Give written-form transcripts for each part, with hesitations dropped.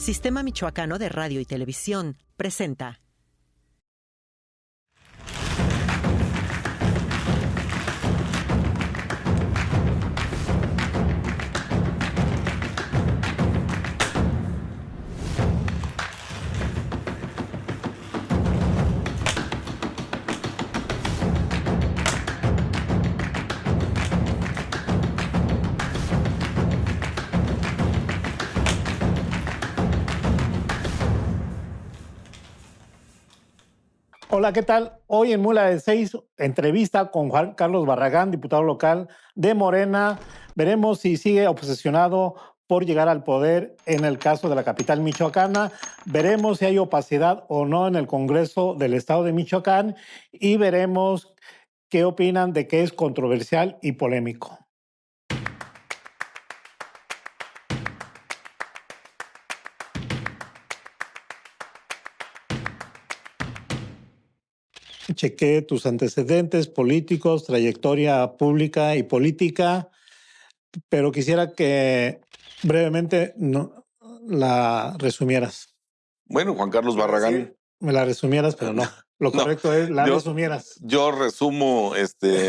Sistema Michoacano de Radio y Televisión presenta. Hola, ¿qué tal? Hoy en Mula de 6, entrevista con Juan Carlos Barragán, diputado local de Morena. Veremos si sigue obsesionado por llegar al poder en el caso de la capital michoacana. Veremos si hay opacidad o no en el Congreso del Estado de Michoacán y veremos qué opinan de que es controversial y polémico. Chequé tus antecedentes políticos, trayectoria pública y política, pero quisiera que brevemente la resumieras. Bueno, Juan Carlos Barragán. Me la resumieras, pero no. Lo correcto es resumieras. Yo resumo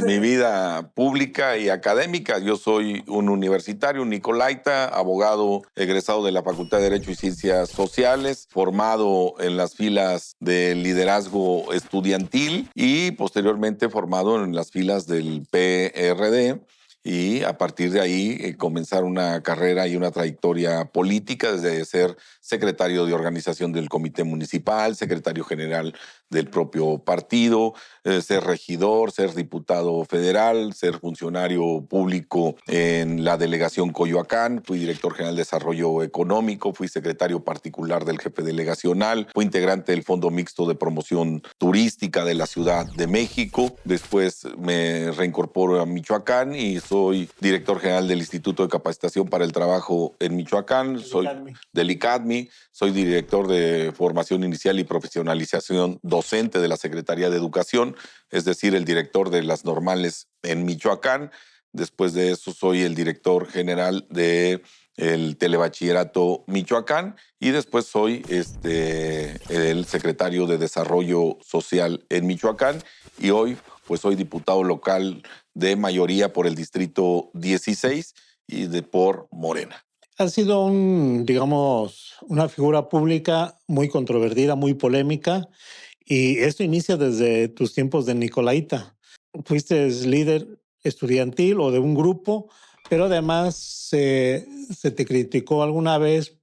mi vida pública y académica. Yo soy un universitario, un nicolaita, abogado egresado de la Facultad de Derecho y Ciencias Sociales, formado en las filas del liderazgo estudiantil y posteriormente formado en las filas del PRD. Y a partir de ahí comenzar una carrera y una trayectoria política, desde ser secretario de organización del comité municipal, secretario general del propio partido, ser regidor, ser diputado federal, ser funcionario público en la delegación Coyoacán, fui director general de desarrollo económico, fui secretario particular del jefe delegacional, fui integrante del Fondo Mixto de Promoción Turística de la Ciudad de México, después me reincorporo a Michoacán y soy director general del Instituto de Capacitación para el Trabajo en Michoacán, soy del ICADMI, soy director de Formación Inicial y Profesionalización Docente de la Secretaría de Educación, es decir, el director de las normales en Michoacán. Después de eso soy el director general del Telebachillerato Michoacán y después soy el secretario de Desarrollo Social en Michoacán y hoy pues soy diputado local de mayoría por el Distrito 16 y por Morena. Ha sido una figura pública muy controvertida, muy polémica, y esto inicia desde tus tiempos de nicolaita. Fuiste líder estudiantil o de un grupo, pero además se te criticó alguna vez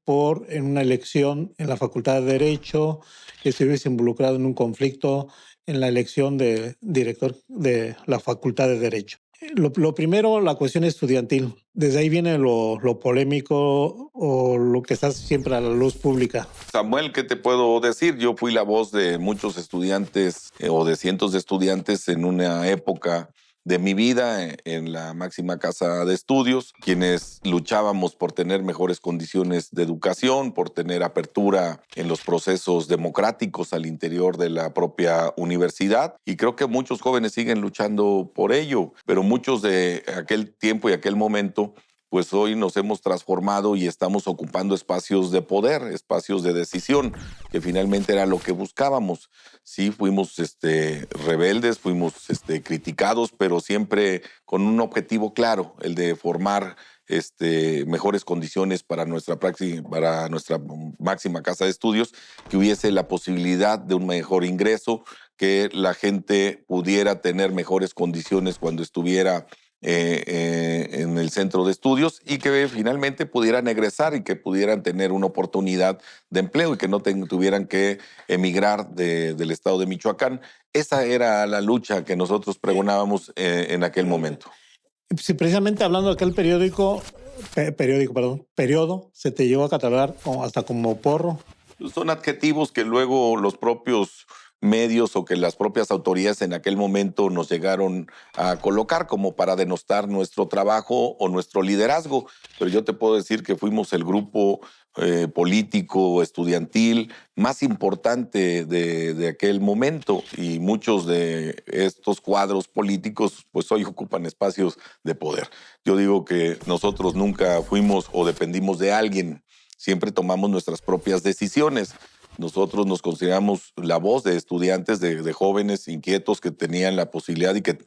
en una elección en la Facultad de Derecho, que estuviste involucrado en un conflicto en la elección de director de la Facultad de Derecho. Lo primero, la cuestión estudiantil. Desde ahí viene lo polémico o lo que está siempre a la luz pública. Samuel, ¿qué te puedo decir? Yo fui la voz de muchos estudiantes o de cientos de estudiantes en una época de mi vida en la máxima casa de estudios, quienes luchábamos por tener mejores condiciones de educación, por tener apertura en los procesos democráticos al interior de la propia universidad. Y creo que muchos jóvenes siguen luchando por ello, pero muchos de aquel tiempo y aquel momento pues hoy nos hemos transformado y estamos ocupando espacios de poder, espacios de decisión, que finalmente era lo que buscábamos. Sí, fuimos rebeldes, fuimos criticados, pero siempre con un objetivo claro, el de formar mejores condiciones para nuestra máxima casa de estudios, que hubiese la posibilidad de un mejor ingreso, que la gente pudiera tener mejores condiciones cuando estuviera en el centro de estudios y que finalmente pudieran egresar y que pudieran tener una oportunidad de empleo y que no tuvieran que emigrar del estado de Michoacán. Esa era la lucha que nosotros pregonábamos en aquel momento. Sí, precisamente hablando de aquel periodo, se te llevó a catalogar hasta como porro. Son adjetivos que luego los propios medios o que las propias autoridades en aquel momento nos llegaron a colocar como para denostar nuestro trabajo o nuestro liderazgo. Pero yo te puedo decir que fuimos el grupo político, estudiantil más importante de aquel momento y muchos de estos cuadros políticos pues hoy ocupan espacios de poder. Yo digo que nosotros nunca fuimos o dependimos de alguien, siempre tomamos nuestras propias decisiones. Nosotros nos consideramos la voz de estudiantes, de jóvenes inquietos que tenían la posibilidad y que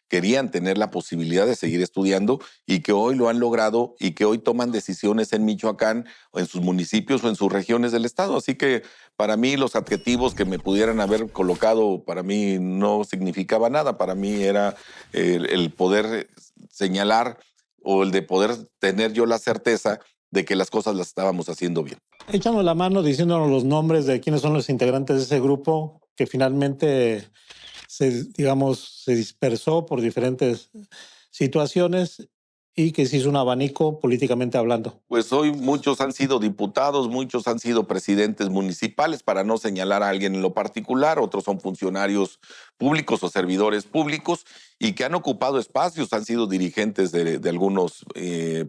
querían tener la posibilidad de seguir estudiando y que hoy lo han logrado y que hoy toman decisiones en Michoacán o en sus municipios o en sus regiones del estado. Así que para mí los adjetivos que me pudieran haber colocado, para mí no significaba nada. Para mí era el poder señalar o el de poder tener yo la certeza de que las cosas las estábamos haciendo bien. Échanos la mano diciéndonos los nombres de quiénes son los integrantes de ese grupo que finalmente se dispersó por diferentes situaciones y que se hizo un abanico políticamente hablando. Pues hoy muchos han sido diputados, muchos han sido presidentes municipales, para no señalar a alguien en lo particular, otros son funcionarios públicos o servidores públicos y que han ocupado espacios, han sido dirigentes de algunos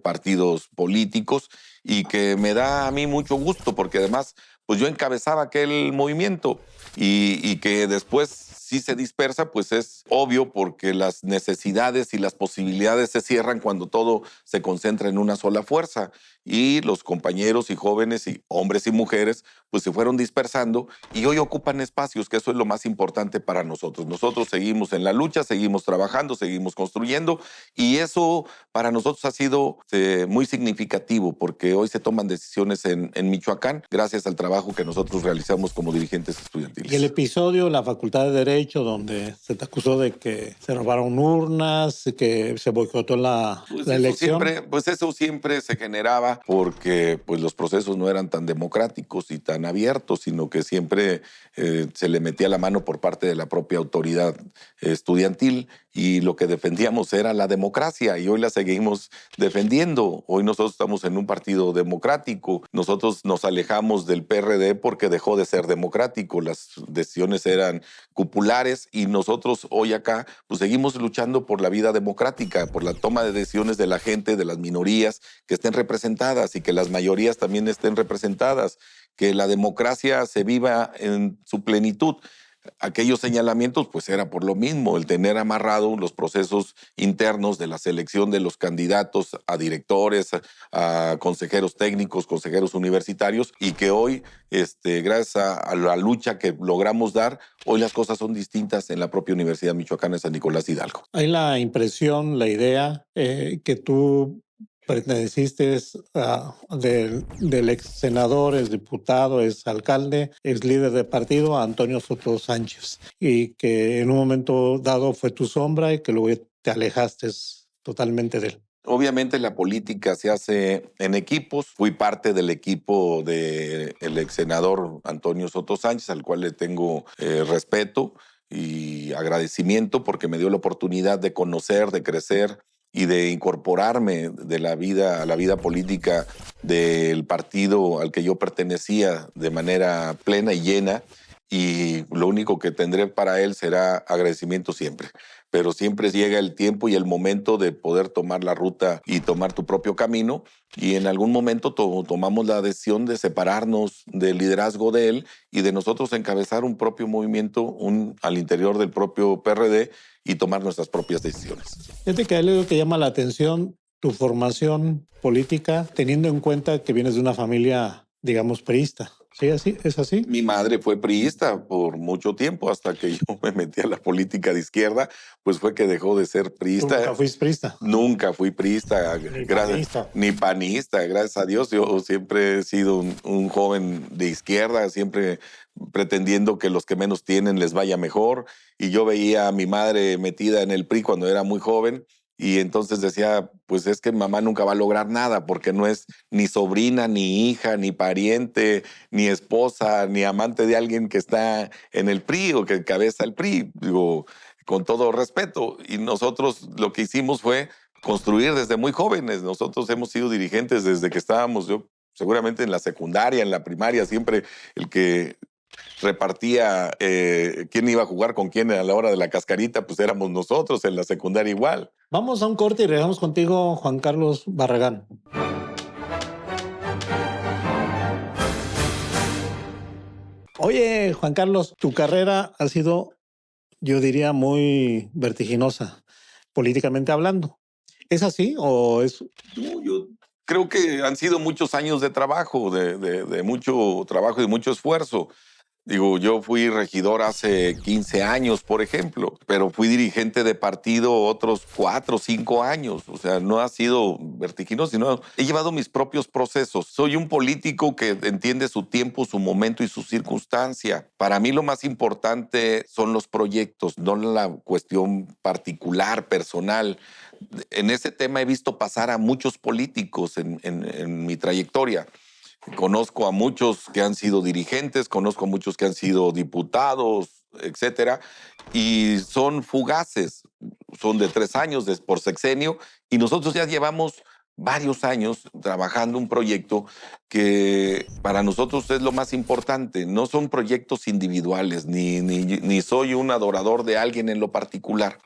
partidos políticos y que me da a mí mucho gusto porque además pues yo encabezaba aquel movimiento y que después sí se dispersa, pues es obvio porque las necesidades y las posibilidades se cierran cuando todo se concentra en una sola fuerza. Y los compañeros y jóvenes y hombres y mujeres pues se fueron dispersando y hoy ocupan espacios, que eso es lo más importante para nosotros. Nosotros seguimos en la lucha, seguimos trabajando, seguimos construyendo y eso para nosotros ha sido muy significativo porque hoy se toman decisiones en Michoacán gracias al trabajo que nosotros realizamos como dirigentes estudiantiles. Y el episodio en la Facultad de Derecho donde se te acusó de que se robaron urnas, que se boicotó la elección. Eso siempre se generaba porque pues, los procesos no eran tan democráticos y tan abiertos, sino que siempre se le metía la mano por parte de la propia autoridad estudiantil y lo que defendíamos era la democracia y hoy la seguimos defendiendo. Hoy nosotros estamos en un partido democrático. Nosotros nos alejamos del PRD porque dejó de ser democrático. Las decisiones eran cupulares y nosotros hoy acá pues seguimos luchando por la vida democrática, por la toma de decisiones de la gente, de las minorías que estén representadas y que las mayorías también estén representadas, que la democracia se viva en su plenitud. Aquellos señalamientos pues era por lo mismo, el tener amarrado los procesos internos de la selección de los candidatos a directores, a consejeros técnicos, consejeros universitarios y que hoy, gracias a la lucha que logramos dar, hoy las cosas son distintas en la propia Universidad Michoacana de San Nicolás Hidalgo. Hay la impresión, la idea que tú perteneciste del ex senador, ex diputado, ex alcalde, ex líder de partido, Antonio Soto Sánchez, y que en un momento dado fue tu sombra y que luego te alejaste totalmente de él. Obviamente la política se hace en equipos. Fui parte del equipo del ex senador Antonio Soto Sánchez, al cual le tengo respeto y agradecimiento porque me dio la oportunidad de conocer, de crecer y de incorporarme a la vida política del partido al que yo pertenecía de manera plena y llena. Y lo único que tendré para él será agradecimiento siempre. Pero siempre llega el tiempo y el momento de poder tomar la ruta y tomar tu propio camino. Y en algún momento tomamos la decisión de separarnos del liderazgo de él y de nosotros encabezar un propio movimiento al interior del propio PRD y tomar nuestras propias decisiones. Fíjate que hay algo que llama la atención, tu formación política, teniendo en cuenta que vienes de una familia, digamos, priista. ¿Sí, es así? Mi madre fue priista por mucho tiempo, hasta que yo me metí a la política de izquierda, pues fue que dejó de ser priista. ¿Nunca fuiste priista? Nunca fui priista. Ni panista, gracias a Dios. Yo siempre he sido un joven de izquierda, siempre pretendiendo que los que menos tienen les vaya mejor. Y yo veía a mi madre metida en el PRI cuando era muy joven. Y entonces decía, pues es que mamá nunca va a lograr nada porque no es ni sobrina, ni hija, ni pariente, ni esposa, ni amante de alguien que está en el PRI o que encabeza el PRI. Digo, con todo respeto. Y nosotros lo que hicimos fue construir desde muy jóvenes. Nosotros hemos sido dirigentes desde que estábamos, yo seguramente en la secundaria, en la primaria, siempre el que repartía quién iba a jugar con quién a la hora de la cascarita, pues éramos nosotros, en la secundaria igual. Vamos a un corte y regresamos contigo, Juan Carlos Barragán. Oye, Juan Carlos, tu carrera ha sido, yo diría, muy vertiginosa, políticamente hablando. ¿Es así o es...? No, yo Creo que han sido muchos años de trabajo, de mucho trabajo y mucho esfuerzo. Digo, yo fui regidor hace 15 años, por ejemplo, pero fui dirigente de partido otros 4 o 5 años. O sea, no ha sido vertiginoso, sino he llevado mis propios procesos. Soy un político que entiende su tiempo, su momento y su circunstancia. Para mí lo más importante son los proyectos, no la cuestión particular, personal. En ese tema he visto pasar a muchos políticos en mi trayectoria. Conozco a muchos que han sido dirigentes, conozco a muchos que han sido diputados, etcétera, y son fugaces, son de 3 años por sexenio, y nosotros ya llevamos varios años trabajando un proyecto que para nosotros es lo más importante. No son proyectos individuales, ni soy un adorador de alguien en lo particular.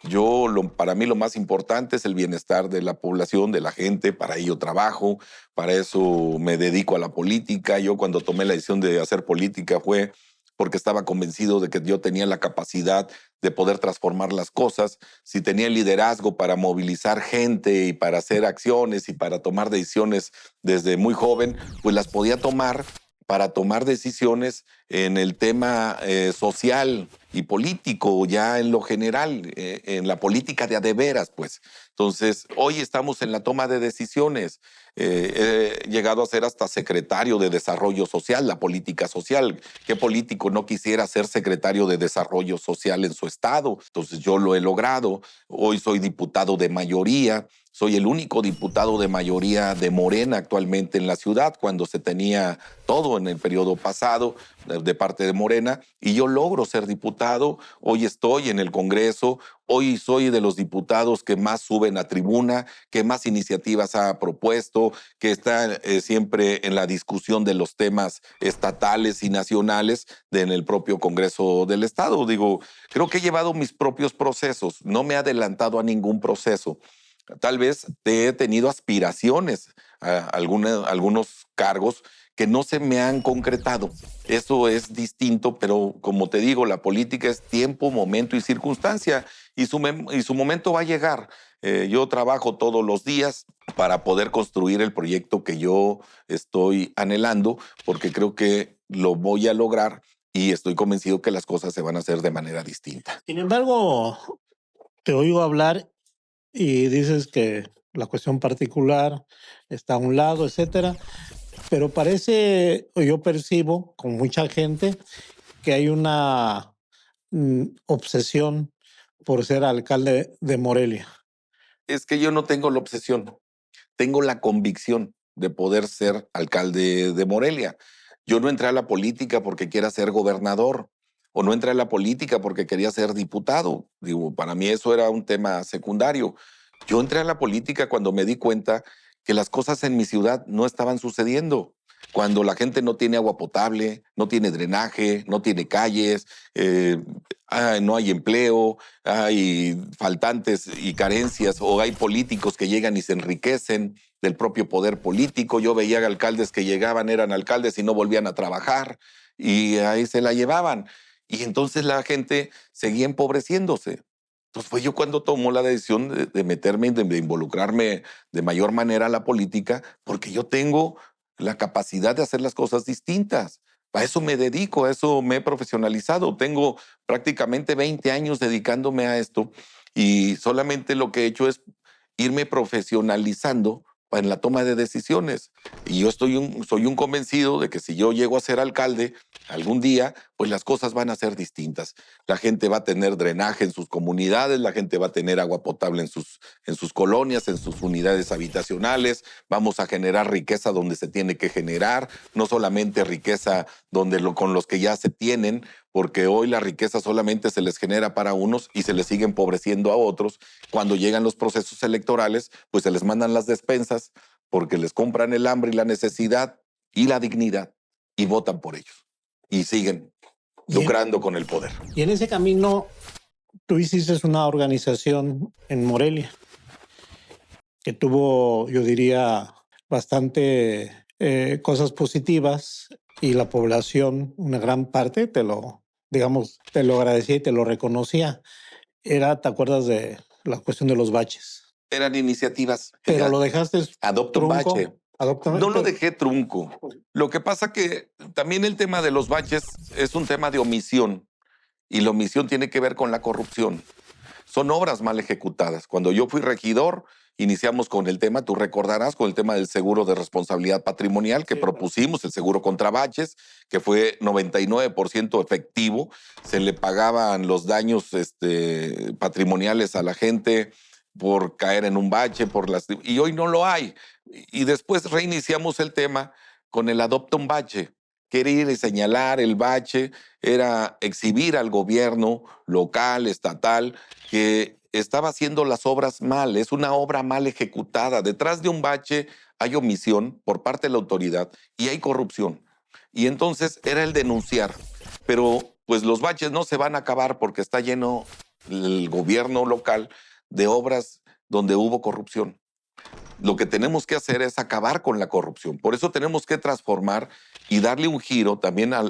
Para mí lo más importante es el bienestar de la población, de la gente. Para ello trabajo, para eso me dedico a la política. Yo cuando tomé la decisión de hacer política fue porque estaba convencido de que yo tenía la capacidad de poder transformar las cosas, si tenía el liderazgo para movilizar gente y para hacer acciones y para tomar decisiones desde muy joven, pues las podía tomar para tomar decisiones en el tema social y político, ya en lo general, en la política de a de veras, pues. Entonces, hoy estamos en la toma de decisiones. He llegado a ser hasta secretario de Desarrollo Social, la política social. ¿Qué político no quisiera ser secretario de Desarrollo Social en su estado? Entonces, yo lo he logrado. Hoy soy diputado de mayoría. Soy el único diputado de mayoría de Morena actualmente en la ciudad, cuando se tenía todo en el periodo pasado de parte de Morena, y yo logro ser diputado. Hoy estoy en el Congreso, hoy soy de los diputados que más suben a tribuna, que más iniciativas ha propuesto, que está siempre en la discusión de los temas estatales y nacionales en el propio Congreso del Estado. Digo, creo que he llevado mis propios procesos, no me he adelantado a ningún proceso. Tal vez he tenido aspiraciones a algunos cargos que no se me han concretado. Eso es distinto, pero como te digo, la política es tiempo, momento y circunstancia, y su momento va a llegar. Yo trabajo todos los días para poder construir el proyecto que yo estoy anhelando, porque creo que lo voy a lograr y estoy convencido que las cosas se van a hacer de manera distinta. Sin embargo, te oigo hablar y dices que la cuestión particular está a un lado, etcétera, pero parece, o yo percibo con mucha gente, que hay una obsesión por ser alcalde de Morelia. Es que yo no tengo la obsesión, tengo la convicción de poder ser alcalde de Morelia. Yo no entré a la política porque quiera ser gobernador, o no entré a la política porque quería ser diputado. Digo, para mí eso era un tema secundario. Yo entré a la política cuando me di cuenta que las cosas en mi ciudad no estaban sucediendo. Cuando la gente no tiene agua potable, no tiene drenaje, no tiene calles, no hay empleo, hay faltantes y carencias, o hay políticos que llegan y se enriquecen del propio poder político. Yo veía alcaldes que llegaban, eran alcaldes y no volvían a trabajar, y ahí se la llevaban. Y entonces la gente seguía empobreciéndose. Entonces fue yo cuando tomó la decisión de meterme, de involucrarme de mayor manera a la política, porque yo tengo la capacidad de hacer las cosas distintas. A eso me dedico, a eso me he profesionalizado. Tengo prácticamente 20 años dedicándome a esto, y solamente lo que he hecho es irme profesionalizando en la toma de decisiones. Y yo soy un convencido de que si yo llego a ser alcalde algún día, pues las cosas van a ser distintas. La gente va a tener drenaje en sus comunidades, la gente va a tener agua potable en sus colonias, en sus unidades habitacionales. Vamos a generar riqueza donde se tiene que generar, no solamente riqueza con los que ya se tienen, porque hoy la riqueza solamente se les genera para unos y se les sigue empobreciendo a otros. Cuando llegan los procesos electorales, pues se les mandan las despensas porque les compran el hambre y la necesidad y la dignidad, y votan por ellos y siguen lucrando con el poder. Y en ese camino, tú hiciste una organización en Morelia que tuvo, yo diría, bastante cosas positivas, y la población, una gran parte, te lo agradecía y te lo reconocía. ¿Te acuerdas de la cuestión de los baches? Eran iniciativas. Pero lo dejaste Adopta un bache. No lo dejé trunco. Lo que pasa que también el tema de los baches es un tema de omisión y la omisión tiene que ver con la corrupción. Son obras mal ejecutadas. Cuando yo fui regidor, iniciamos con el tema, tú recordarás, con el tema del seguro de responsabilidad patrimonial que propusimos, el seguro contra baches, que fue 99% efectivo. Se le pagaban los daños patrimoniales a la gente por caer en un bache, y hoy no lo hay. Y después reiniciamos el tema con el adopta un bache. Querer y señalar el bache era exhibir al gobierno local, estatal, que estaba haciendo las obras mal. Es una obra mal ejecutada. Detrás de un bache hay omisión por parte de la autoridad y hay corrupción. Y entonces era el denunciar. Pero pues los baches no se van a acabar porque está lleno el gobierno local de obras donde hubo corrupción. Lo que tenemos que hacer es acabar con la corrupción. Por eso tenemos que transformar y darle un giro también a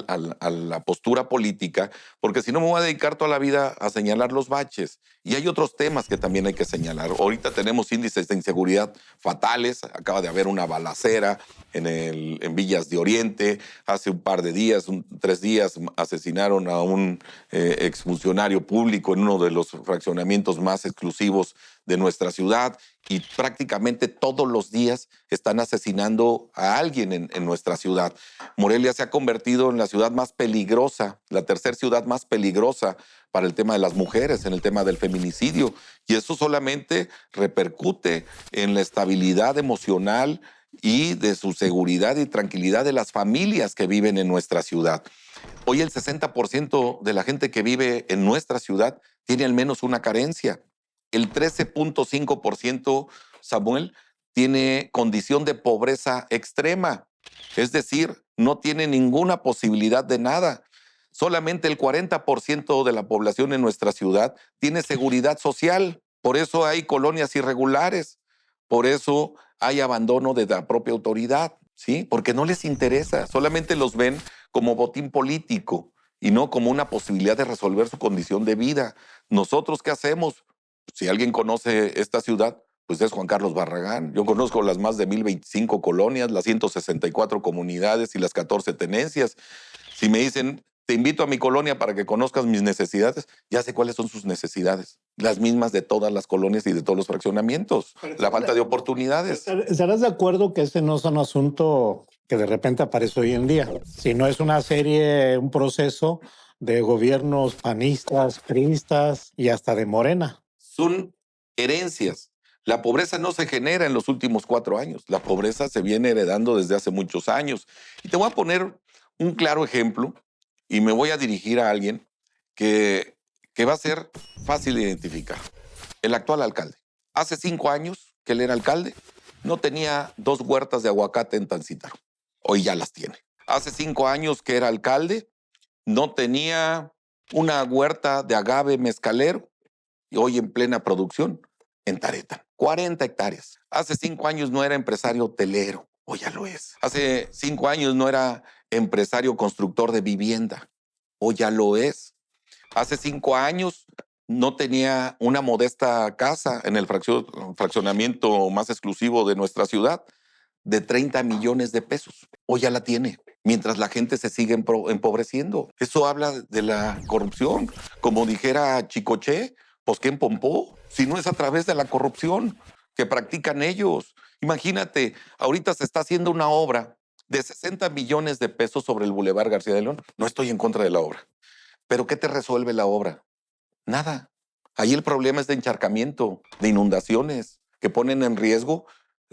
la postura política, porque si no me voy a dedicar toda la vida a señalar los baches. Y hay otros temas que también hay que señalar. Ahorita tenemos índices de inseguridad fatales. Acaba de haber una balacera en Villas de Oriente. Hace un par de días, 3 días, asesinaron a un exfuncionario público en uno de los fraccionamientos más exclusivos de nuestra ciudad, y prácticamente todos los días están asesinando a alguien en nuestra ciudad. Morelia se ha convertido en la ciudad más peligrosa, la tercera ciudad más peligrosa para el tema de las mujeres, en el tema del feminicidio, y eso solamente repercute en la estabilidad emocional y de su seguridad y tranquilidad de las familias que viven en nuestra ciudad. Hoy el 60% de la gente que vive en nuestra ciudad tiene al menos una carencia. El 13.5%, Samuel, tiene condición de pobreza extrema. Es decir, no tiene ninguna posibilidad de nada. Solamente el 40% de la población en nuestra ciudad tiene seguridad social. Por eso hay colonias irregulares. Por eso hay abandono de la propia autoridad, ¿sí? Porque no les interesa. Solamente los ven como botín político y no como una posibilidad de resolver su condición de vida. ¿Nosotros qué hacemos? Si alguien conoce esta ciudad, pues es Juan Carlos Barragán. Yo conozco las más de 1025 colonias, las 164 comunidades y las 14 tenencias. Si me dicen, te invito a mi colonia para que conozcas mis necesidades, ya sé cuáles son sus necesidades. Las mismas de todas las colonias y de todos los fraccionamientos. La falta de oportunidades. ¿Estarás de acuerdo que ese no es un asunto que de repente aparece hoy en día, sino es una serie, un proceso de gobiernos panistas, priistas y hasta de Morena? Son herencias. La pobreza no se genera en los últimos 4 años. La pobreza se viene heredando desde hace muchos años. Y te voy a poner un claro ejemplo y me voy a dirigir a alguien que va a ser fácil de identificar. El actual alcalde. Hace 5 años que él era alcalde, no tenía 2 huertas de aguacate en Tancítaro. Hoy ya las tiene. Hace 5 años que era alcalde, no tenía una huerta de agave mezcalero, y hoy en plena producción en Taretan. 40 hectáreas. Hace 5 años no era empresario hotelero, hoy ya lo es. Hace 5 años no era empresario constructor de vivienda, hoy ya lo es. Hace 5 años no tenía una modesta casa en el fraccionamiento más exclusivo de nuestra ciudad de 30 millones de pesos. Hoy ya la tiene, mientras la gente se sigue empobreciendo. Eso habla de la corrupción. Como dijera Chicoche, pues ¿quién pompó? Si no es a través de la corrupción que practican ellos. Imagínate, ahorita se está haciendo una obra de 60 millones de pesos sobre el Boulevard García de León. No estoy en contra de la obra. ¿Pero qué te resuelve la obra? Nada. Ahí el problema es de encharcamiento, de inundaciones, que ponen en riesgo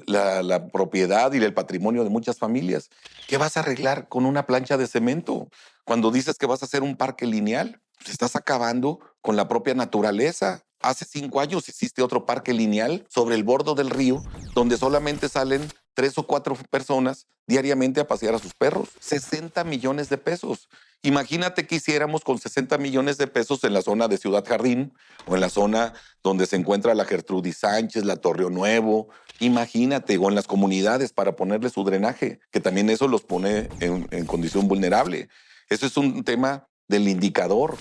la propiedad y el patrimonio de muchas familias. ¿Qué vas a arreglar con una plancha de cemento? Cuando dices que vas a hacer un parque lineal, pues estás acabando con la propia naturaleza. Hace 5 años hiciste otro parque lineal sobre el borde del río, donde solamente salen 3 o 4 personas diariamente a pasear a sus perros. 60 millones de pesos. Imagínate qué hiciéramos con 60 millones de pesos en la zona de Ciudad Jardín o en la zona donde se encuentra la Gertrudis Sánchez, la Torreón Nuevo. Imagínate, o en las comunidades para ponerle su drenaje, que también eso los pone en condición vulnerable. Eso es un tema del indicador,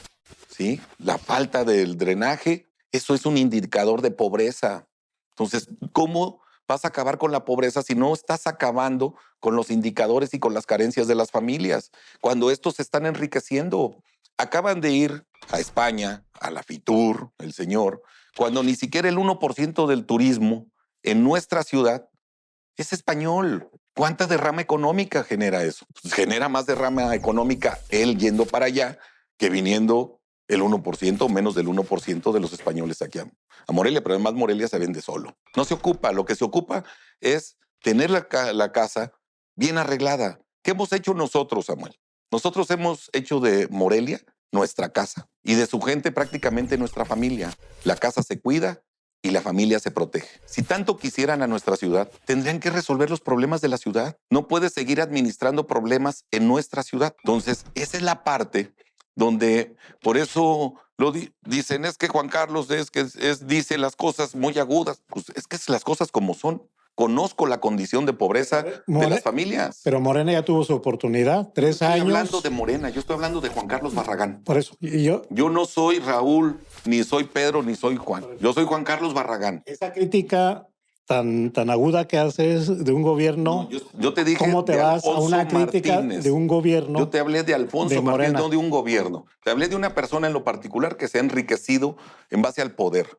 ¿sí? La falta del drenaje, eso es un indicador de pobreza. Entonces, ¿cómo vas a acabar con la pobreza si no estás acabando con los indicadores y con las carencias de las familias. Cuando estos se están enriqueciendo, acaban de ir a España, a la Fitur, el señor, cuando ni siquiera el 1% del turismo en nuestra ciudad es español. ¿Cuánta derrama económica genera eso? Pues genera más derrama económica él yendo para allá que viniendo el 1% o menos del 1% de los españoles aquí a Morelia, pero además Morelia se vende solo. No se ocupa, lo que se ocupa es tener la casa bien arreglada. ¿Qué hemos hecho nosotros, Samuel? Nosotros hemos hecho de Morelia nuestra casa y de su gente prácticamente nuestra familia. La casa se cuida y la familia se protege. Si tanto quisieran a nuestra ciudad, tendrían que resolver los problemas de la ciudad. No puedes seguir administrando problemas en nuestra ciudad. Entonces, esa es la parte donde, por eso dicen, es que Juan Carlos dice las cosas muy agudas. Pues es que es las cosas como son. Conozco la condición de pobreza de las familias. Pero Morena ya tuvo su oportunidad, 3 años. Estoy hablando de Morena, yo estoy hablando de Juan Carlos Barragán. Por eso, yo no soy Raúl, ni soy Pedro, ni soy Juan. Yo soy Juan Carlos Barragán. Esa crítica tan aguda que haces de un gobierno, yo te dije, ¿cómo te vas a una crítica Martínez, de un gobierno? Yo te hablé de Alfonso de Martínez, no de un gobierno. Te hablé de una persona en lo particular que se ha enriquecido en base al poder.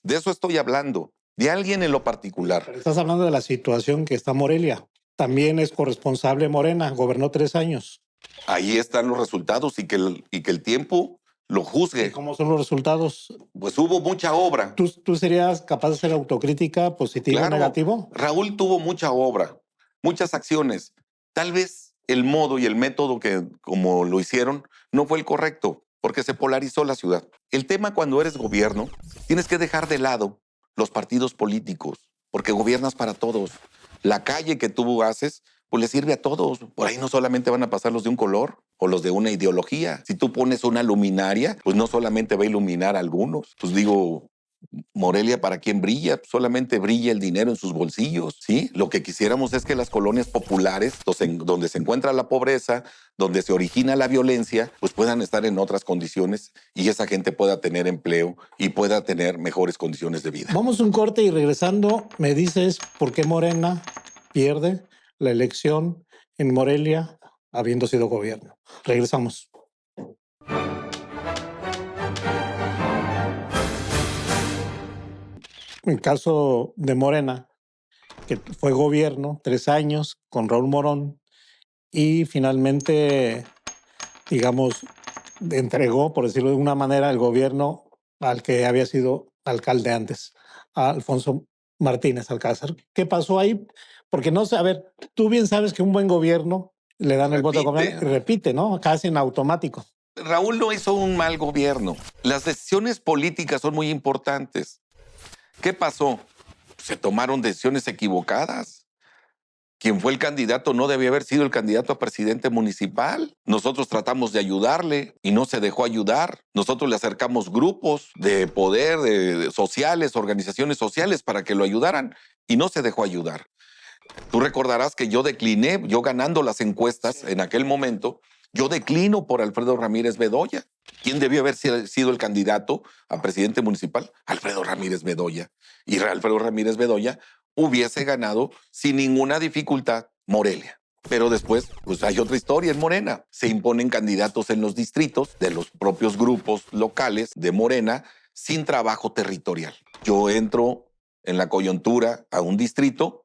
De eso estoy hablando. De alguien en lo particular. Pero estás hablando de la situación que está Morelia. También es corresponsable Morena, gobernó 3 años. Ahí están los resultados y que el tiempo lo juzgue. ¿Y cómo son los resultados? Pues hubo mucha obra. ¿Tú serías capaz de hacer autocrítica, positivo o negativo? Raúl tuvo mucha obra, muchas acciones. Tal vez el modo y el método que como lo hicieron no fue el correcto, porque se polarizó la ciudad. El tema cuando eres gobierno, tienes que dejar de lado los partidos políticos, porque gobiernas para todos. La calle que tú haces, pues le sirve a todos. Por ahí no solamente van a pasar los de un color o los de una ideología. Si tú pones una luminaria, pues no solamente va a iluminar a algunos. Pues digo, Morelia, ¿para quién brilla? Solamente brilla el dinero en sus bolsillos, ¿sí? Lo que quisiéramos es que las colonias populares, donde se encuentra la pobreza, donde se origina la violencia, pues puedan estar en otras condiciones y esa gente pueda tener empleo y pueda tener mejores condiciones de vida. Vamos a un corte y regresando me dices por qué Morena pierde la elección en Morelia habiendo sido gobierno. Regresamos. En caso de Morena, que fue gobierno 3 años con Raúl Morón y finalmente, digamos, entregó, por decirlo de alguna manera, el gobierno al que había sido alcalde antes, a Alfonso Martínez Alcázar. ¿Qué pasó ahí? Porque no sé, a ver, tú bien sabes que un buen gobierno le dan el voto de confianza y repite, ¿no? Casi en automático. Raúl no hizo un mal gobierno. Las decisiones políticas son muy importantes. ¿Qué pasó? Se tomaron decisiones equivocadas. Quien fue el candidato no debía haber sido el candidato a presidente municipal. Nosotros tratamos de ayudarle y no se dejó ayudar. Nosotros le acercamos grupos de poder, de sociales, organizaciones sociales para que lo ayudaran y no se dejó ayudar. Tú recordarás que yo decliné, yo ganando las encuestas en aquel momento, yo declino por Alfredo Ramírez Bedoya. ¿Quién debió haber sido el candidato a presidente municipal? Alfredo Ramírez Bedoya. Y Alfredo Ramírez Bedoya hubiese ganado sin ninguna dificultad Morelia. Pero después, pues hay otra historia en Morena. Se imponen candidatos en los distritos de los propios grupos locales de Morena sin trabajo territorial. Yo entro en la coyuntura a un distrito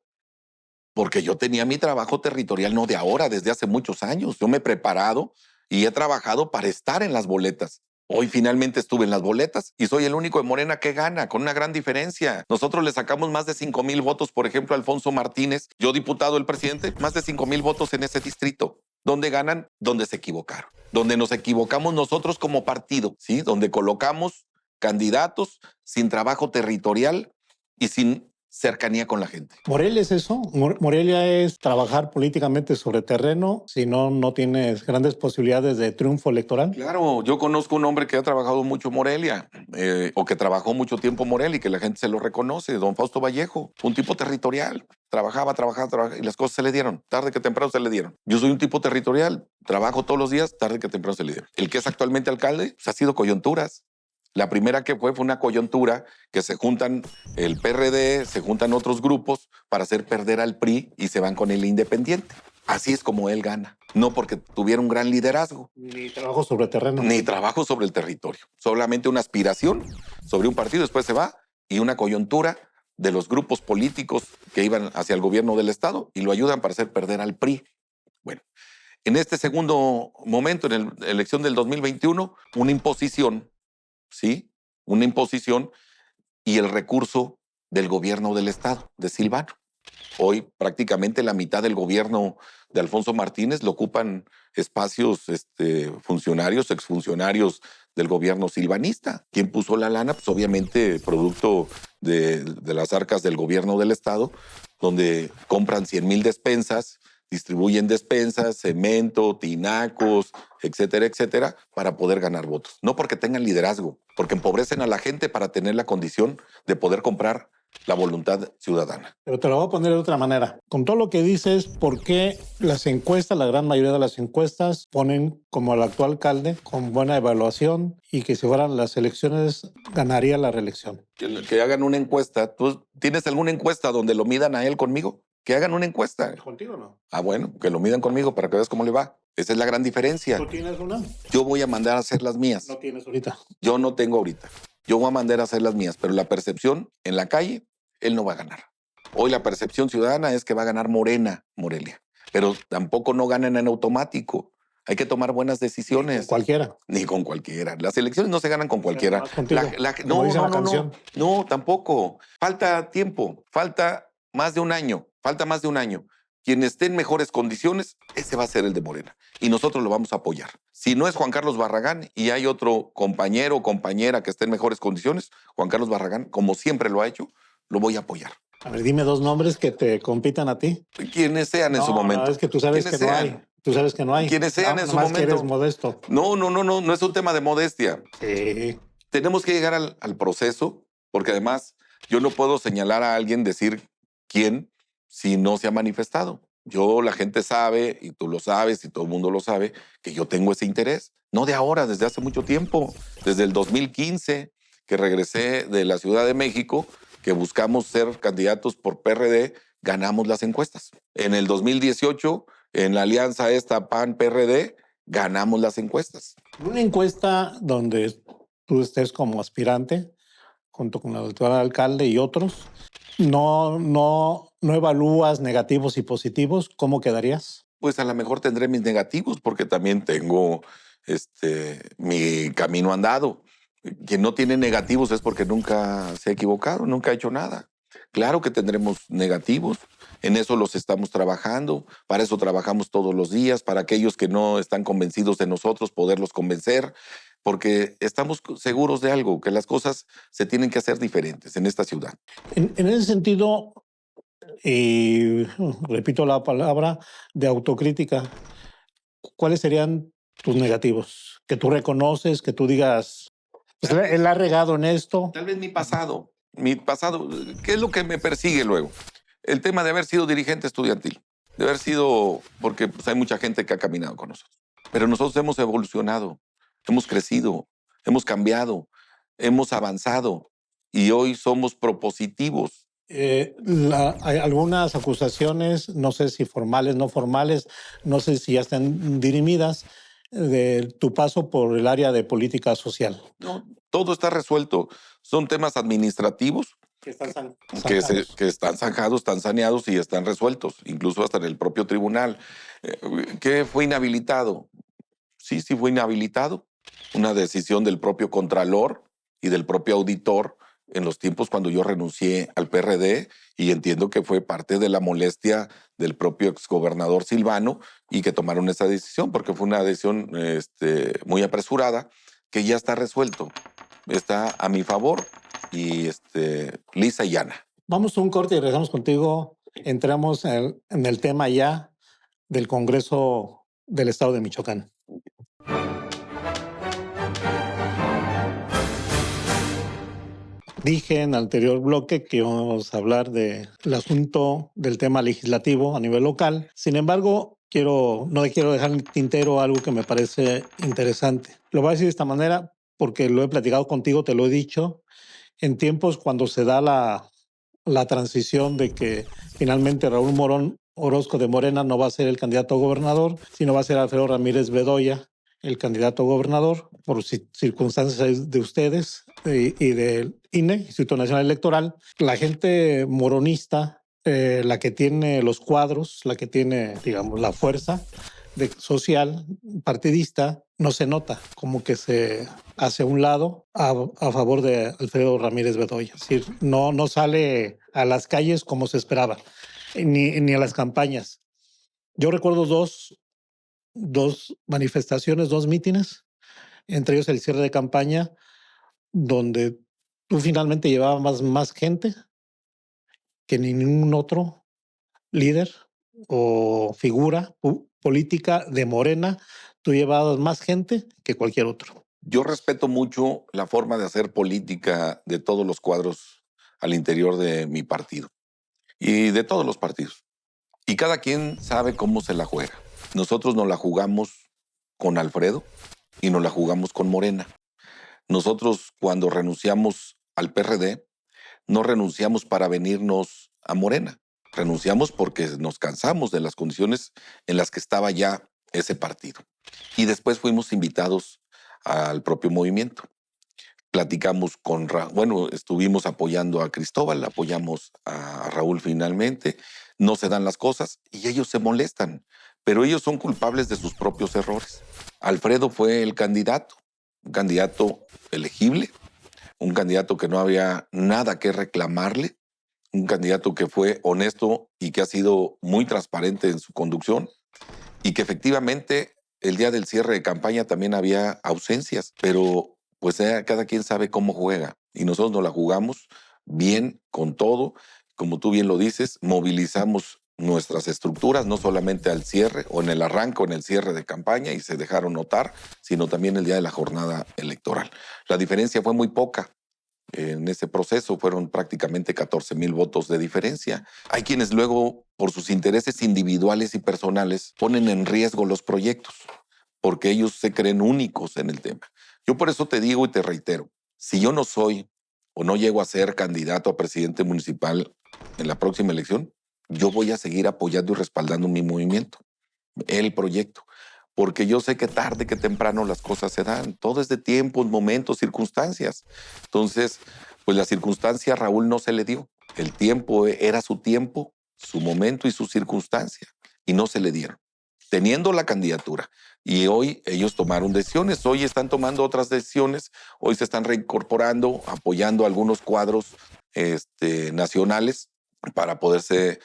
porque yo tenía mi trabajo territorial no de ahora, desde hace muchos años. Yo me he preparado y he trabajado para estar en las boletas. Hoy finalmente estuve en las boletas y soy el único de Morena que gana, con una gran diferencia. Nosotros le sacamos más de 5,000 votos, por ejemplo, a Alfonso Martínez, yo diputado, el presidente, más de 5,000 votos en ese distrito. ¿Dónde ganan? Donde se equivocaron. Donde nos equivocamos nosotros como partido, ¿sí? Donde colocamos candidatos sin trabajo territorial y sin cercanía con la gente. ¿Morelia es eso? ¿Morelia es trabajar políticamente sobre terreno si no tienes grandes posibilidades de triunfo electoral? Claro, yo conozco un hombre que ha trabajado mucho en Morelia, o que trabajó mucho tiempo en Morelia y que la gente se lo reconoce, don Fausto Vallejo, un tipo territorial. Trabajaba y las cosas se le dieron. Tarde que temprano se le dieron. Yo soy un tipo territorial, trabajo todos los días, tarde que temprano se le dieron. El que es actualmente alcalde, pues ha sido coyunturas. La primera que fue una coyuntura que se juntan el PRD, se juntan otros grupos para hacer perder al PRI y se van con el independiente. Así es como él gana. No porque tuviera un gran liderazgo. Ni trabajo sobre terreno. Ni trabajo sobre el territorio. Solamente una aspiración sobre un partido, después se va, y una coyuntura de los grupos políticos que iban hacia el gobierno del Estado y lo ayudan para hacer perder al PRI. Bueno, en este segundo momento, en la elección del 2021, una imposición, ¿sí? Una imposición y el recurso del gobierno del Estado, de Silvano. Hoy prácticamente la mitad del gobierno de Alfonso Martínez lo ocupan espacios funcionarios, exfuncionarios del gobierno silvanista. ¿Quién puso la lana? Pues obviamente producto de las arcas del gobierno del Estado, donde compran 100,000 despensas, distribuyen despensas, cemento, tinacos, etcétera, etcétera, para poder ganar votos. No porque tengan liderazgo, porque empobrecen a la gente para tener la condición de poder comprar la voluntad ciudadana. Pero te lo voy a poner de otra manera. Con todo lo que dices, ¿por qué las encuestas, la gran mayoría de las encuestas, ponen como al actual alcalde con buena evaluación y que si fueran las elecciones ganaría la reelección? Que hagan una encuesta. ¿Tú tienes alguna encuesta donde lo midan a él conmigo? Que hagan una encuesta. ¿Contigo no? Ah, bueno, que lo midan conmigo para que veas cómo le va. Esa es la gran diferencia. ¿Tú tienes una? Yo voy a mandar a hacer las mías. No tienes ahorita. Yo no tengo ahorita. Yo voy a mandar a hacer las mías, pero la percepción en la calle, él no va a ganar. Hoy la percepción ciudadana es que va a ganar Morena, Morelia. Pero tampoco no ganan en automático. Hay que tomar buenas decisiones. Con cualquiera. Ni con cualquiera. Las elecciones no se ganan con cualquiera. No, No, tampoco. Falta tiempo. Falta más de un año. Quien esté en mejores condiciones, ese va a ser el de Morena. Y nosotros lo vamos a apoyar. Si no es Juan Carlos Barragán y hay otro compañero o compañera que esté en mejores condiciones, Juan Carlos Barragán, como siempre lo ha hecho, lo voy a apoyar. A ver, dime 2 nombres que te compitan a ti. Quienes sean en su momento. No, es que tú sabes que no hay. Tú sabes que no hay. Quienes sean en su momento. Que eres modesto. No es un tema de modestia. Sí. Tenemos que llegar al proceso, porque además yo no puedo señalar a alguien, decir quién, si no se ha manifestado. La gente sabe, y tú lo sabes, y todo el mundo lo sabe, que yo tengo ese interés. No de ahora, desde hace mucho tiempo. Desde el 2015, que regresé de la Ciudad de México, que buscamos ser candidatos por PRD, ganamos las encuestas. En el 2018, en la alianza esta PAN-PRD, ganamos las encuestas. Una encuesta donde tú estés como aspirante, junto con el actual alcalde y otros, no evalúas negativos y positivos, ¿cómo quedarías? Pues a lo mejor tendré mis negativos, porque también tengo mi camino andado. Quien no tiene negativos es porque nunca se ha equivocado, nunca ha hecho nada. Claro que tendremos negativos, en eso los estamos trabajando, para eso trabajamos todos los días, para aquellos que no están convencidos de nosotros, poderlos convencer, porque estamos seguros de algo, que las cosas se tienen que hacer diferentes en esta ciudad. En ese sentido, y repito la palabra de autocrítica, ¿cuáles serían tus negativos? Que tú reconoces, que tú digas, pues él ha regado en esto. Tal vez mi pasado, ¿qué es lo que me persigue luego? El tema de haber sido dirigente estudiantil, de haber sido, porque pues, hay mucha gente que ha caminado con nosotros, pero nosotros hemos evolucionado, hemos crecido, hemos cambiado, hemos avanzado y hoy somos propositivos. Hay algunas acusaciones, no sé si formales, no formales, no sé si ya están dirimidas, de tu paso por el área de política social. No, todo está resuelto. Son temas administrativos que están zanjados, están saneados y están resueltos, incluso hasta en el propio tribunal. ¿Qué fue inhabilitado? Sí fue inhabilitado. Una decisión del propio contralor y del propio auditor en los tiempos cuando yo renuncié al PRD, y entiendo que fue parte de la molestia del propio exgobernador Silvano y que tomaron esa decisión, porque fue una decisión muy apresurada, que ya está resuelto, está a mi favor y lisa y llana. Vamos a un corte y regresamos contigo. Entramos en el tema ya del Congreso del Estado de Michoacán. Dije en el anterior bloque que íbamos a hablar del asunto del tema legislativo a nivel local. Sin embargo, no quiero dejar en el tintero algo que me parece interesante. Lo voy a decir de esta manera porque lo he platicado contigo, te lo he dicho, en tiempos cuando se da la transición de que finalmente Raúl Morón Orozco de Morena no va a ser el candidato a gobernador, sino va a ser Alfredo Ramírez Bedoya el candidato a gobernador, por circunstancias de ustedes y del INE, Instituto Nacional Electoral. La gente moronista, la que tiene los cuadros, la que tiene, digamos, la fuerza social partidista, no se nota, como que se hace a un lado a favor de Alfredo Ramírez Bedoya. Es decir, no sale a las calles como se esperaba, ni a las campañas. Yo recuerdo dos manifestaciones, dos mítines, entre ellos el cierre de campaña, donde tú finalmente llevabas más gente que ningún otro líder o figura política de Morena. Tú llevabas más gente que cualquier otro. Yo respeto mucho la forma de hacer política de todos los cuadros al interior de mi partido y de todos los partidos. Y cada quien sabe cómo se la juega. Nosotros nos la jugamos con Alfredo y nos la jugamos con Morena. Nosotros, cuando renunciamos al PRD, no renunciamos para venirnos a Morena. Renunciamos porque nos cansamos de las condiciones en las que estaba ya ese partido. Y después fuimos invitados al propio movimiento. Platicamos con Raúl, estuvimos apoyando a Cristóbal, apoyamos a Raúl finalmente. No se dan las cosas y ellos se molestan, pero ellos son culpables de sus propios errores. Alfredo fue el candidato, un candidato elegible, un candidato que no había nada que reclamarle, un candidato que fue honesto y que ha sido muy transparente en su conducción y que efectivamente el día del cierre de campaña también había ausencias, pero pues cada quien sabe cómo juega y nosotros nos la jugamos bien con todo. Como tú bien lo dices, movilizamos nuestras estructuras, no solamente al cierre o en el arranque o en el cierre de campaña y se dejaron notar, sino también el día de la jornada electoral. La diferencia fue muy poca. En ese proceso fueron prácticamente 14,000 votos de diferencia. Hay quienes luego, por sus intereses individuales y personales, ponen en riesgo los proyectos, porque ellos se creen únicos en el tema. Yo por eso te digo y te reitero, si yo no soy o no llego a ser candidato a presidente municipal en la próxima elección, yo voy a seguir apoyando y respaldando mi movimiento, el proyecto, porque yo sé que tarde que temprano las cosas se dan. Todo es de tiempos, momentos, circunstancias. Entonces, pues la circunstancia a Raúl no se le dio. El tiempo era su tiempo, su momento y su circunstancia, y no se le dieron, teniendo la candidatura. Y hoy ellos tomaron decisiones, hoy están tomando otras decisiones, hoy se están reincorporando, apoyando algunos cuadros nacionales para poderse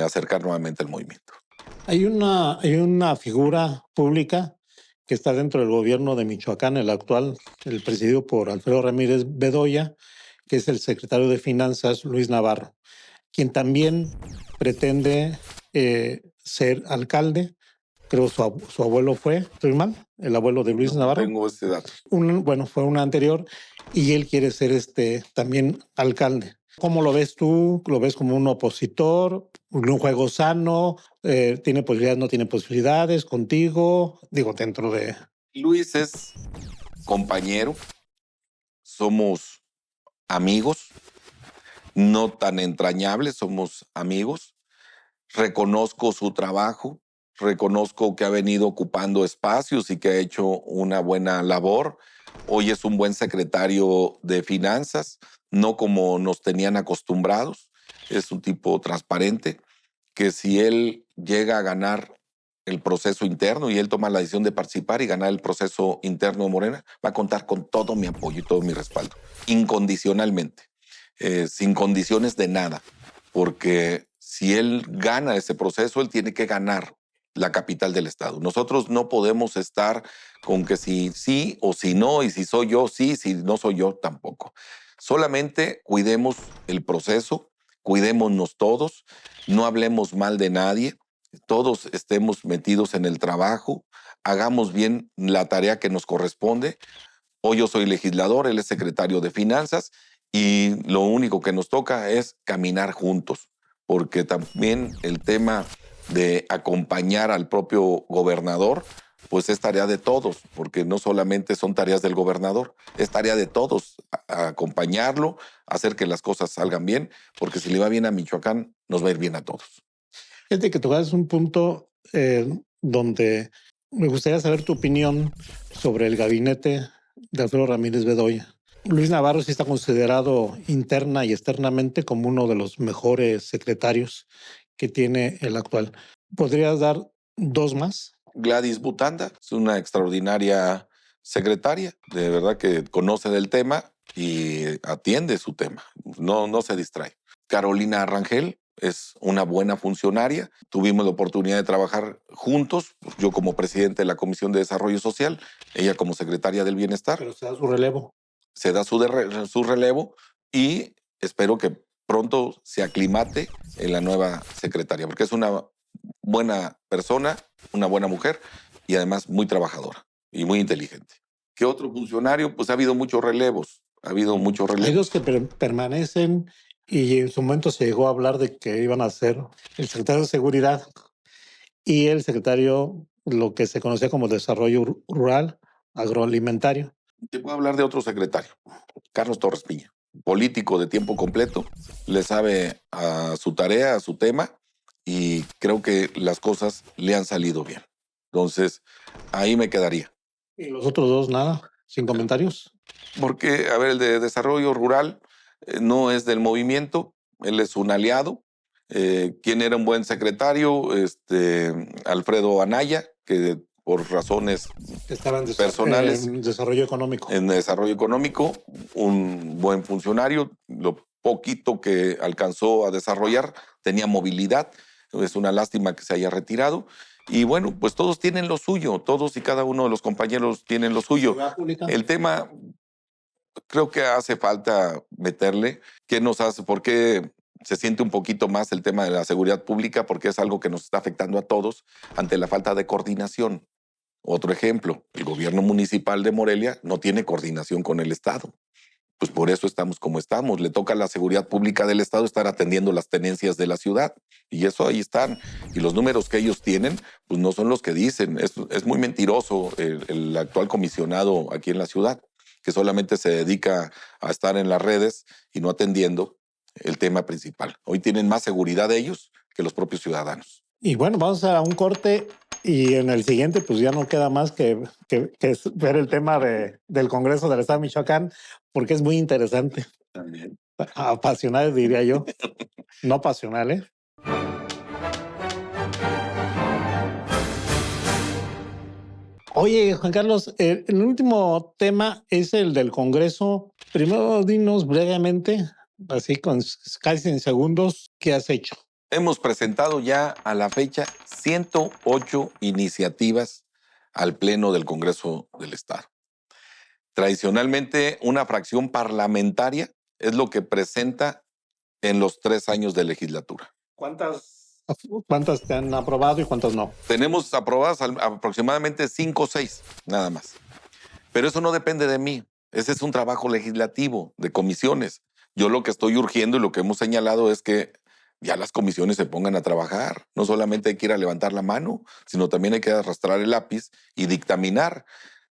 acercar nuevamente al movimiento. Hay una figura pública que está dentro del gobierno de Michoacán, el actual, el presidido por Alfredo Ramírez Bedoya, que es el secretario de Finanzas, Luis Navarro, quien también pretende ser alcalde. Creo su abuelo fue, ¿estoy mal? El abuelo de Luis Navarro. Tengo ese dato. Fue un anterior y él quiere ser también alcalde. ¿Cómo lo ves tú? ¿Lo ves como un opositor? ¿Un juego sano? ¿Tiene posibilidades, no tiene posibilidades contigo? Digo, dentro de... Luis es compañero, somos amigos, no tan entrañables, somos amigos. Reconozco su trabajo, reconozco que ha venido ocupando espacios y que ha hecho una buena labor. Hoy es un buen secretario de Finanzas, no como nos tenían acostumbrados. Es un tipo transparente, que si él llega a ganar el proceso interno y él toma la decisión de participar y ganar el proceso interno de Morena, va a contar con todo mi apoyo y todo mi respaldo, incondicionalmente, sin condiciones de nada, porque si él gana ese proceso, él tiene que ganar la capital del estado. Nosotros no podemos estar con que si sí o si no, y si soy yo, sí, si no soy yo, tampoco. Solamente cuidemos el proceso, cuidémonos todos, no hablemos mal de nadie, todos estemos metidos en el trabajo, hagamos bien la tarea que nos corresponde. Hoy yo soy legislador, él es secretario de Finanzas y lo único que nos toca es caminar juntos, porque también el tema de acompañar al propio gobernador pues es tarea de todos, porque no solamente son tareas del gobernador, es tarea de todos a acompañarlo, hacer que las cosas salgan bien, porque si le va bien a Michoacán, nos va a ir bien a todos. Fíjate que tocas un punto donde me gustaría saber tu opinión sobre el gabinete de Alfredo Ramírez Bedoya. Luis Navarro sí está considerado interna y externamente como uno de los mejores secretarios que tiene el actual. ¿Podrías dar dos más? Gladys Butanda es una extraordinaria secretaria, de verdad que conoce del tema y atiende su tema, no se distrae. Carolina Rangel es una buena funcionaria. Tuvimos la oportunidad de trabajar juntos, yo como presidente de la Comisión de Desarrollo Social, ella como secretaria del Bienestar. Pero se da su relevo. Se da su relevo y espero que pronto se aclimate en la nueva secretaria, porque es una buena persona, una buena mujer y además muy trabajadora y muy inteligente. ¿Qué otro funcionario? Pues ha habido muchos relevos. Hay dos que permanecen y en su momento se llegó a hablar de que iban a ser el secretario de Seguridad y el secretario, lo que se conocía como Desarrollo Rural Agroalimentario. Te puedo hablar de otro secretario, Carlos Torres Piña, político de tiempo completo, le sabe a su tarea, a su tema, y creo que las cosas le han salido bien. Entonces, ahí me quedaría. ¿Y los otros dos nada? ¿Sin comentarios? Porque, a ver, el de desarrollo rural no es del movimiento, él es un aliado. ¿Quién era un buen secretario? Alfredo Anaya, que por razones personales en desarrollo económico. En desarrollo económico, un buen funcionario, lo poquito que alcanzó a desarrollar, tenía movilidad, es una lástima que se haya retirado. Y bueno, pues todos tienen lo suyo, todos y cada uno de los compañeros tienen lo suyo. El tema, creo que hace falta meterle, ¿qué nos hace? ¿Por qué se siente un poquito más el tema de la seguridad pública? Porque es algo que nos está afectando a todos ante la falta de coordinación. Otro ejemplo, el gobierno municipal de Morelia no tiene coordinación con el Estado. Pues por eso estamos como estamos. Le toca a la seguridad pública del Estado estar atendiendo las tenencias de la ciudad. Y eso ahí están. Y los números que ellos tienen, pues no son los que dicen. Es muy mentiroso el actual comisionado aquí en la ciudad, que solamente se dedica a estar en las redes y no atendiendo el tema principal. Hoy tienen más seguridad ellos que los propios ciudadanos. Y bueno, vamos a un corte y en el siguiente pues ya no queda más que ver el tema del Congreso del Estado de Michoacán, porque es muy interesante. También. Apasional, diría yo. No pasional, ¿eh? Oye, Juan Carlos, el último tema es el del Congreso. Primero dinos brevemente, así con casi en segundos, ¿qué has hecho? Hemos presentado ya a la fecha 108 iniciativas al Pleno del Congreso del Estado. Tradicionalmente, una fracción parlamentaria es lo que presenta en los 3 años de legislatura. ¿Cuántas te han aprobado y cuántas no? Tenemos aprobadas aproximadamente 5 o 6, nada más. Pero eso no depende de mí. Ese es un trabajo legislativo de comisiones. Yo lo que estoy urgiendo y lo que hemos señalado es que ya las comisiones se pongan a trabajar. No solamente hay que ir a levantar la mano, sino también hay que arrastrar el lápiz y dictaminar.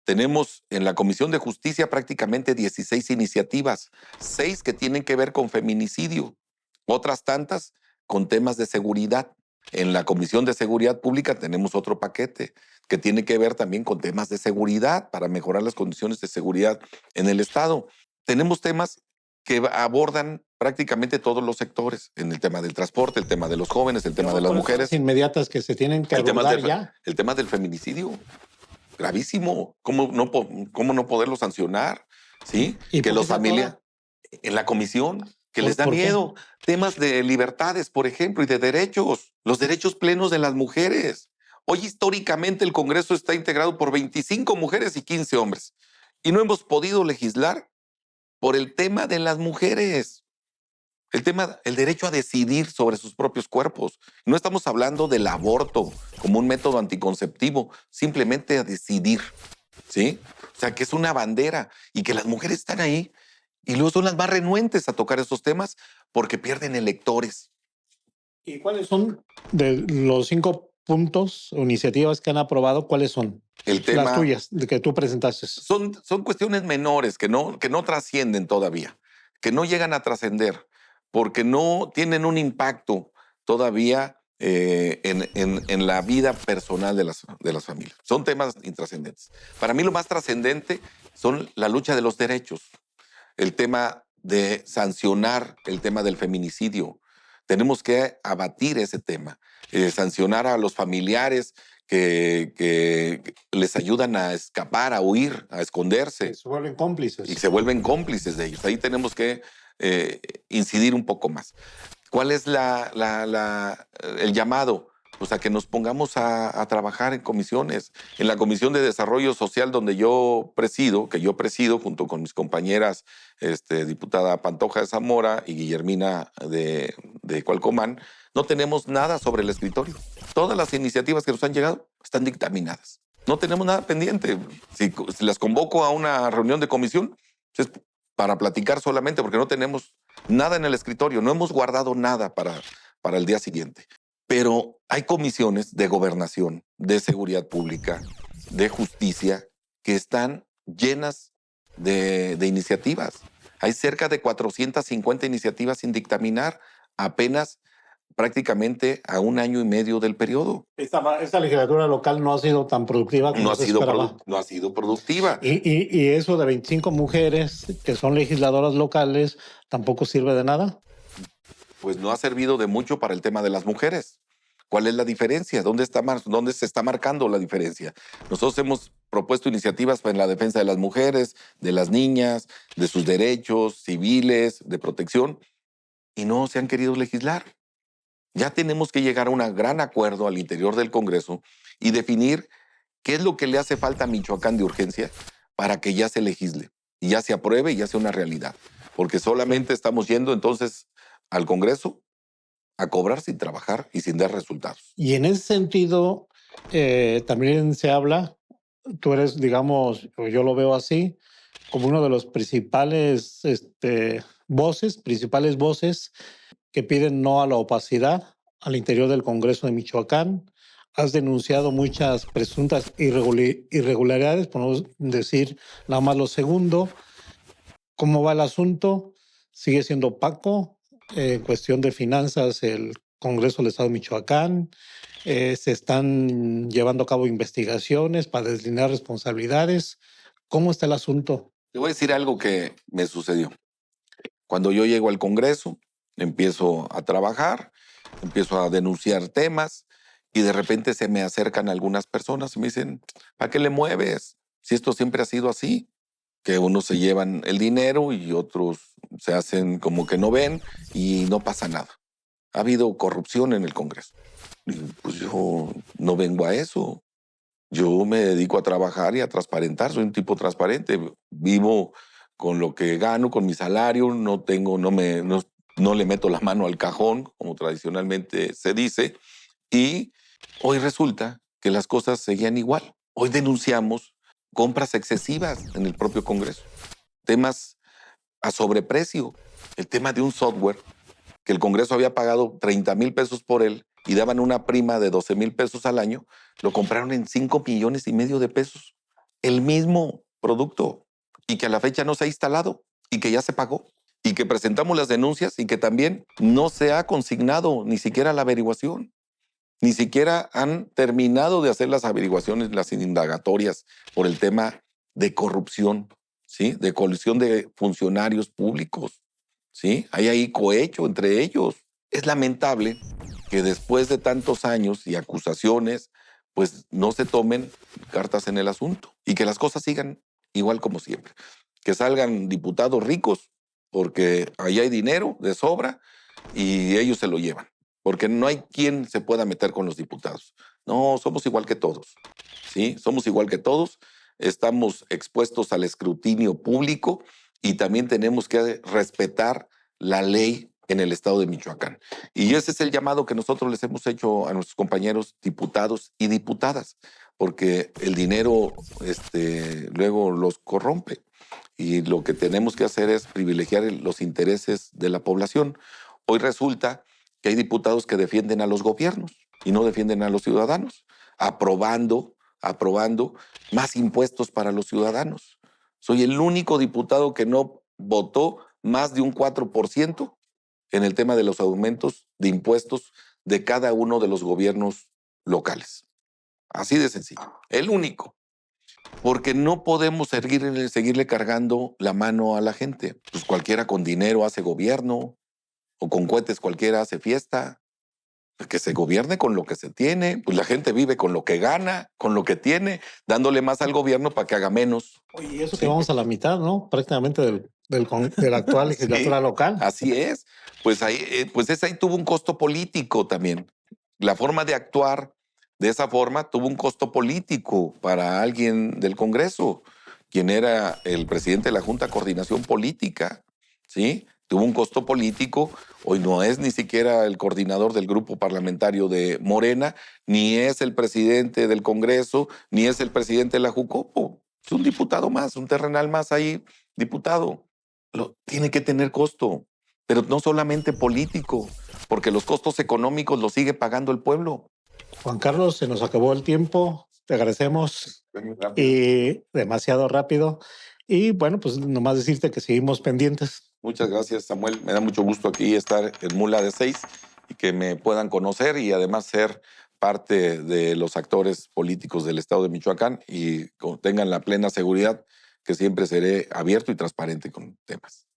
Tenemos en la Comisión de Justicia prácticamente 16 iniciativas, 6 que tienen que ver con feminicidio, otras tantas con temas de seguridad. En la Comisión de Seguridad Pública tenemos otro paquete que tiene que ver también con temas de seguridad para mejorar las condiciones de seguridad en el Estado. Tenemos temas que abordan prácticamente todos los sectores, en el tema del transporte, el tema de los jóvenes, el tema de las mujeres. Inmediatas que se tienen que abordar ya. El tema del feminicidio, gravísimo. ¿Cómo no poderlo sancionar? ¿Sí? ¿Y que los familias en la comisión, que les da miedo. Temas de libertades, por ejemplo, y de derechos. Los derechos plenos de las mujeres. Hoy históricamente el Congreso está integrado por 25 mujeres y 15 hombres. Y no hemos podido legislar por el tema de las mujeres. El derecho a decidir sobre sus propios cuerpos. No estamos hablando del aborto como un método anticonceptivo, simplemente a decidir, ¿sí? O sea, que es una bandera y que las mujeres están ahí y luego son las más renuentes a tocar estos temas porque pierden electores. ¿Y cuáles son de los 5 puntos o iniciativas que han aprobado, ¿cuáles son? El tema, las tuyas, de que tú presentaste. Son cuestiones menores que no trascienden todavía, que no llegan a trascender, porque no tienen un impacto todavía en la vida personal de las familias. Son temas intrascendentes. Para mí lo más trascendente son la lucha de los derechos, el tema de sancionar el tema del feminicidio. Tenemos que abatir ese tema, sancionar a los familiares que les ayudan a escapar, a huir, a esconderse. Se vuelven cómplices. Y se vuelven cómplices de ellos. Ahí tenemos que incidir un poco más. ¿Cuál es el llamado? Pues a que nos pongamos a trabajar en comisiones. En la Comisión de Desarrollo Social, donde yo presido junto con mis compañeras, diputada Pantoja de Zamora y Guillermina de Cualcomán, no tenemos nada sobre el escritorio. Todas las iniciativas que nos han llegado están dictaminadas. No tenemos nada pendiente. Si las convoco a una reunión de comisión, es para platicar solamente, porque no tenemos nada en el escritorio. No hemos guardado nada para el día siguiente. Pero hay comisiones de gobernación, de seguridad pública, de justicia, que están llenas de iniciativas. Hay cerca de 450 iniciativas sin dictaminar, apenas prácticamente a 1 año y medio del periodo. Esta legislatura local no ha sido tan productiva como se esperaba. No ha sido productiva. Y eso de 25 mujeres que son legisladoras locales tampoco sirve de nada. Pues no ha servido de mucho para el tema de las mujeres. ¿Cuál es la diferencia? ¿Dónde se está marcando la diferencia? Nosotros hemos propuesto iniciativas en la defensa de las mujeres, de las niñas, de sus derechos civiles, de protección, y no se han querido legislar. Ya tenemos que llegar a un gran acuerdo al interior del Congreso y definir qué es lo que le hace falta a Michoacán de urgencia para que ya se legisle y ya se apruebe y ya sea una realidad. Porque solamente estamos yendo entonces al Congreso a cobrar sin trabajar y sin dar resultados. Y en ese sentido, también se habla, tú eres, digamos, yo lo veo así, como uno de los principales voces que piden no a la opacidad al interior del Congreso de Michoacán. Has denunciado muchas presuntas irregularidades, por no decir nada más lo segundo. ¿Cómo va el asunto? ¿Sigue siendo opaco? En cuestión de finanzas, el Congreso del Estado de Michoacán, se están llevando a cabo investigaciones para deslindar responsabilidades. ¿Cómo está el asunto? Te voy a decir algo que me sucedió. Cuando yo llego al Congreso, empiezo a trabajar, empiezo a denunciar temas y de repente se me acercan algunas personas y me dicen, ¿para qué le mueves? Si esto siempre ha sido así, que unos se llevan el dinero y otros se hacen como que no ven y no pasa nada. Ha habido corrupción en el Congreso. Y pues yo no vengo a eso. Yo me dedico a trabajar y a transparentar. Soy un tipo transparente. Vivo con lo que gano, con mi salario. No le meto la mano al cajón, como tradicionalmente se dice. Y hoy resulta que las cosas seguían igual. Hoy denunciamos compras excesivas en el propio Congreso. Temas a sobreprecio. El tema de un software que el Congreso había pagado 30,000 pesos por él y daban una prima de 12,000 pesos al año, lo compraron en 5,5 millones de pesos. El mismo producto. Y que a la fecha no se ha instalado y que ya se pagó. Y que presentamos las denuncias y que también no se ha consignado ni siquiera la averiguación. Ni siquiera han terminado de hacer las averiguaciones, las indagatorias por el tema de corrupción, ¿sí? De colusión de funcionarios públicos, ¿sí? Hay ahí cohecho entre ellos. Es lamentable que después de tantos años y acusaciones, pues no se tomen cartas en el asunto y que las cosas sigan igual como siempre. Que salgan diputados ricos porque ahí hay dinero de sobra y ellos se lo llevan. Porque no hay quien se pueda meter con los diputados. No, somos igual que todos, ¿sí? Somos igual que todos, estamos expuestos al escrutinio público y también tenemos que respetar la ley en el estado de Michoacán. Y ese es el llamado que nosotros les hemos hecho a nuestros compañeros diputados y diputadas, porque el dinero luego los corrompe. Y lo que tenemos que hacer es privilegiar los intereses de la población. Hoy resulta que hay diputados que defienden a los gobiernos y no defienden a los ciudadanos, aprobando más impuestos para los ciudadanos. Soy el único diputado que no votó más de un 4% en el tema de los aumentos de impuestos de cada uno de los gobiernos locales. Así de sencillo. El único. Porque no podemos seguirle cargando la mano a la gente. Pues cualquiera con dinero hace gobierno, o con cohetes cualquiera hace fiesta. Que se gobierne con lo que se tiene, pues la gente vive con lo que gana, con lo que tiene, dándole más al gobierno para que haga menos. Oye, y eso que Sí. vamos a la mitad, ¿no? Prácticamente de la actual legislatura Sí, local. así es. Pues ahí, ahí tuvo un costo político también. La forma de actuar de esa forma tuvo un costo político para alguien del Congreso, quien era el presidente de la Junta de Coordinación Política, ¿sí? Tuvo un costo político. Hoy no es ni siquiera el coordinador del grupo parlamentario de Morena, ni es el presidente del Congreso, ni es el presidente de la Jucopo. Es un diputado más, un terrenal más ahí, diputado. Tiene que tener costo, pero no solamente político, porque los costos económicos los sigue pagando el pueblo. Juan Carlos, se nos acabó el tiempo. Te agradecemos y demasiado rápido. Y bueno, pues nomás decirte que seguimos pendientes. Muchas gracias, Samuel. Me da mucho gusto aquí estar en Mula de 6 y que me puedan conocer y además ser parte de los actores políticos del estado de Michoacán y tengan la plena seguridad que siempre seré abierto y transparente con temas.